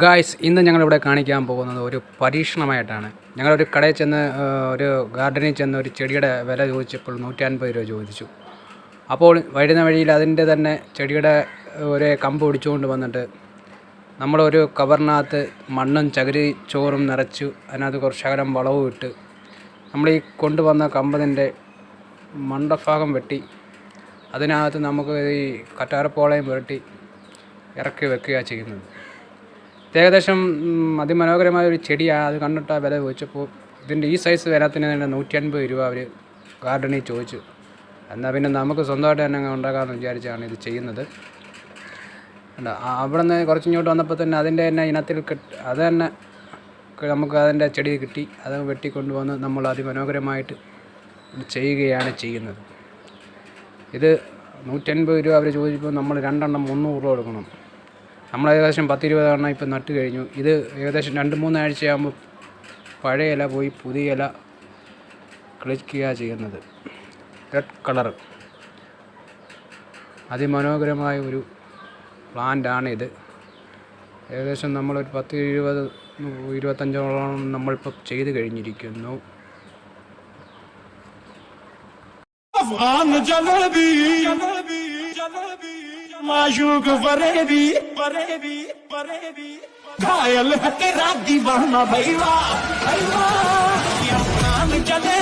Guys, ഇന്ന് ഞങ്ങളിവിടെ കാണിക്കാൻ പോകുന്നത് ഒരു പരീക്ഷണമായിട്ടാണ്. ഞങ്ങളൊരു കടയിൽ ചെന്ന് ഒരു ഗാർഡനിൽ ചെന്ന് ഒരു ചെടിയുടെ വില ചോദിച്ചപ്പോൾ 150 രൂപ ചോദിച്ചു. അപ്പോൾ വരുന്ന വഴിയിൽ അതിൻ്റെ തന്നെ ചെടിയുടെ ഒരു കമ്പ് പിടിച്ചുകൊണ്ട് വന്നിട്ട് നമ്മളൊരു കവറിനകത്ത് മണ്ണും ചകിരി ചോറും നിറച്ചു, അതിനകത്ത് കുറച്ച് ശകലം വളവും ഇട്ട് നമ്മൾ ഈ കൊണ്ടുവന്ന കമ്പതിൻ്റെ മണ്ടഭാഗം വെട്ടി അതിനകത്ത് നമുക്ക് ഈ കറ്റാർപ്പോളയും പുരട്ടി ഇറക്കി വെക്കുകയാണ് ചെയ്യുന്നത്. ഏകദേശം അതിമനോഹരമായ ഒരു ചെടിയാണ്. അത് കണ്ടിട്ട് ആ വില ചോദിച്ചപ്പോൾ ഇതിൻ്റെ ഈ സൈസ് വിലത്തിന് തന്നെ 150 രൂപ അവർ ഗാർഡനിൽ ചോദിച്ചു. എന്നാൽ പിന്നെ നമുക്ക് സ്വന്തമായിട്ട് തന്നെ ഉണ്ടാക്കാമെന്ന് വിചാരിച്ചാണ് ഇത് ചെയ്യുന്നത്. അവിടെ നിന്ന് കുറച്ചിങ്ങോട്ട് വന്നപ്പോൾ തന്നെ അതിൻ്റെ തന്നെ ഇനത്തിൽ അത് തന്നെ നമുക്ക് അതിൻ്റെ ചെടി കിട്ടി. അത് വെട്ടിക്കൊണ്ടുവന്ന് നമ്മൾ അതിമനോഹരമായിട്ട് ചെയ്യുകയാണ് ചെയ്യുന്നത്. ഇത് 150 രൂപ അവർ ചോദിച്ചപ്പോൾ നമ്മൾ 2 എണ്ണം 300 രൂപ കൊടുക്കണം. നമ്മൾ ഏകദേശം 10-20 എണ്ണം ഇപ്പം നട്ട് കഴിഞ്ഞു. ഇത് ഏകദേശം 2-3 ആഴ്ചയാകുമ്പോൾ പഴയ ഇല പോയി പുതിയ ഇല കിളിക്കുക ചെയ്യുന്നത്. റെഡ് കളർ അതിമനോഹരമായ ഒരു പ്ലാന്റാണിത്. ഏകദേശം നമ്മളൊരു 10-20-25 നമ്മളിപ്പോൾ ചെയ്ത് കഴിഞ്ഞിരിക്കുന്നു. माशूक फरेबी फरेबी फरेबी घायल है तेरा दीवाना भैया भैया, ये प्राण चले